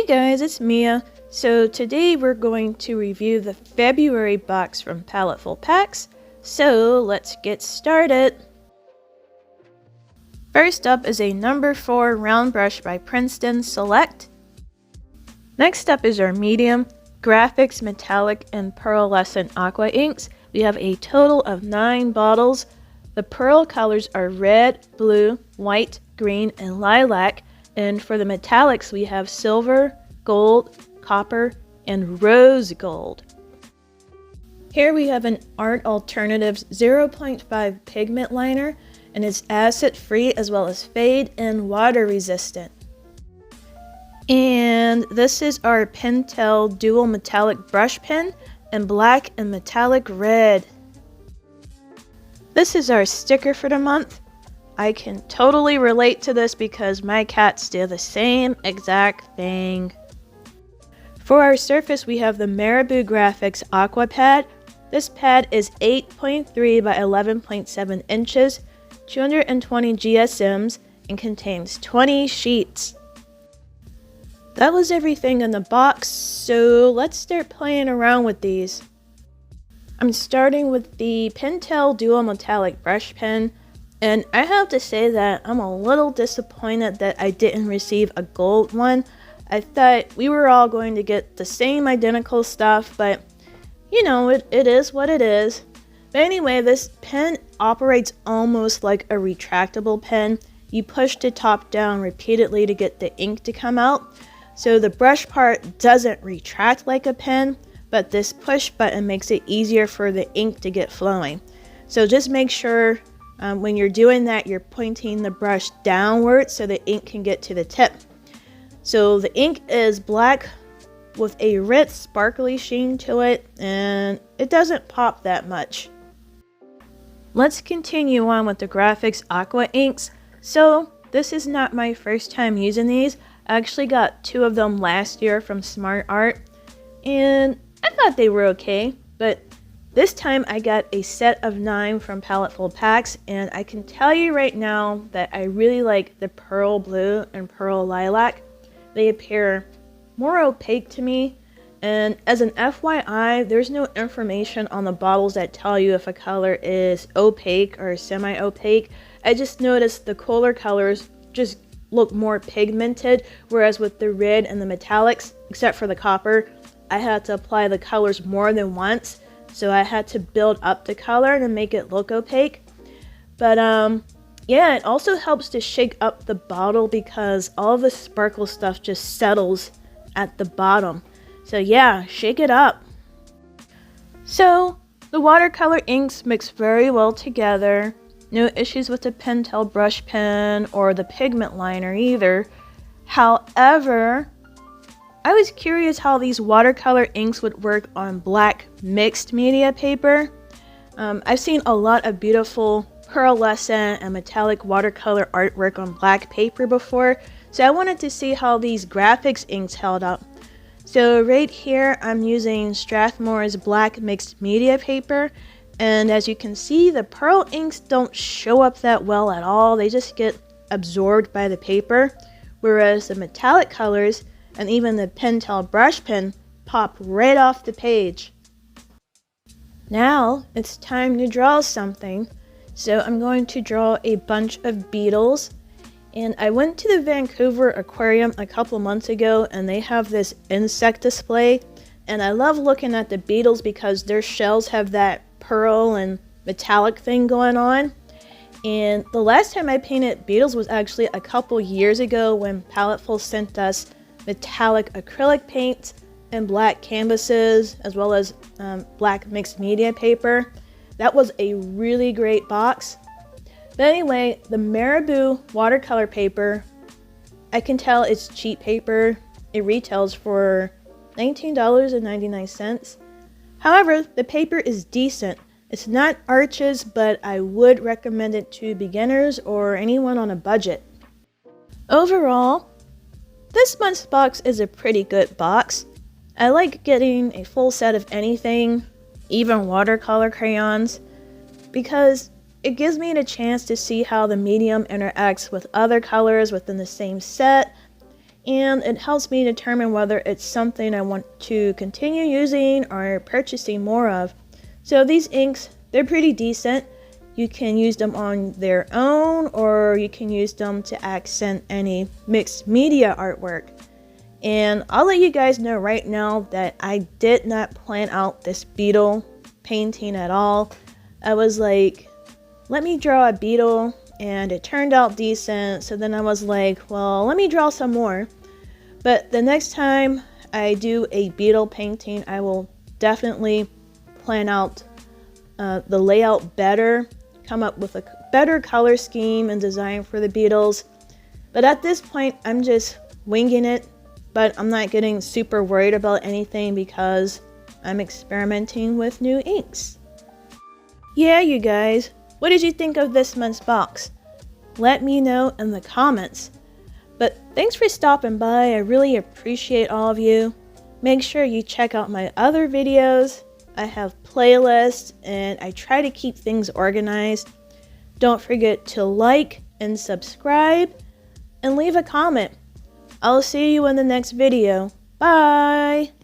Hey guys, it's Mia. So today we're going to review the February box from Palettefull Packs. So let's get started. First up is a number 4 round brush by Princeton Select. Next up is our medium graphics, metallic, and pearlescent aqua inks. We have a total of 9 bottles. The pearl colors are red, blue, white, green, and lilac. And for the metallics, we have silver, gold, copper, and rose gold. Here we have an Art Alternatives 0.5 pigment liner, and it's acid-free as well as fade and water resistant. And this is our Pentel dual metallic brush pen in black and metallic red. This is our sticker for the month. I can totally relate to this because my cats do the same exact thing. For our surface, we have the Marabou Graphics Aqua pad. This pad is 8.3 by 11.7 inches, 220 GSMs, and contains 20 sheets. That was everything in the box, so let's start playing around with these. I'm starting with the Pentel Dual Metallic Brush Pen. And I have to say that I'm a little disappointed that I didn't receive a gold one. I thought we were all going to get the same identical stuff, but you know, it is what it is. But anyway, this pen operates almost like a retractable pen. You push the top down repeatedly to get the ink to come out. So the brush part doesn't retract like a pen, but this push button makes it easier for the ink to get flowing. So just make sure when you're doing that, you're pointing the brush downward so the ink can get to the tip. So the ink is black with a red sparkly sheen to it, and it doesn't pop that much. Let's continue on with the Graphics Aqua inks. So this is not my first time using these. I actually got 2 of them last year from Smart Art, and I thought they were okay, but this time I got a set of 9 from Palettefull Packs, and I can tell you right now that I really like the Pearl Blue and Pearl Lilac. They appear more opaque to me, and as an FYI, there's no information on the bottles that tell you if a color is opaque or semi-opaque. I just noticed the cooler colors just look more pigmented, whereas with the red and the metallics, except for the copper, I had to apply the colors more than once. So I had to build up the color to make it look opaque. But yeah, it also helps to shake up the bottle because all the sparkle stuff just settles at the bottom. So yeah, shake it up. So the watercolor inks mix very well together. No issues with the Pentel brush pen or the pigment liner either. However, I was curious how these watercolor inks would work on black mixed media paper. I've seen a lot of beautiful pearlescent and metallic watercolor artwork on black paper before, so I wanted to see how these graphics inks held up. So right here I'm using Strathmore's black mixed media paper, and as you can see, the pearl inks don't show up that well at all. They just get absorbed by the paper, whereas the metallic colors and even the Pentel brush pen pop right off the page. Now it's time to draw something. So I'm going to draw a bunch of beetles. And I went to the Vancouver Aquarium a couple months ago, and they have this insect display. And I love looking at the beetles because their shells have that pearl and metallic thing going on. And the last time I painted beetles was actually a couple years ago when Palettefull sent us metallic acrylic paint and black canvases, as well as black mixed media paper. That was a really great box. But anyway, the Marabou watercolor paper, I can tell it's cheap paper. It retails for $19.99. However, the paper is decent. It's not Arches, but I would recommend it to beginners or anyone on a budget. Overall, this month's box is a pretty good box. I like getting a full set of anything, even watercolor crayons, because it gives me the chance to see how the medium interacts with other colors within the same set, and it helps me determine whether it's something I want to continue using or purchasing more of. So these inks, they're pretty decent. You can use them on their own, or you can use them to accent any mixed media artwork. And I'll let you guys know right now that I did not plan out this beetle painting at all. I was like, let me draw a beetle, and it turned out decent. So then I was like, well, let me draw some more. But the next time I do a beetle painting, I will definitely plan out the layout better, come up with a better color scheme and design for the beetles. But at this point, I'm just winging it, but I'm not getting super worried about anything because I'm experimenting with new inks. Yeah, you guys, what did you think of this month's box? Let me know in the comments. But thanks for stopping by. I really appreciate all of you. Make sure you check out my other videos. I have playlists and I try to keep things organized. Don't forget to like and subscribe and leave a comment. I'll see you in the next video. Bye!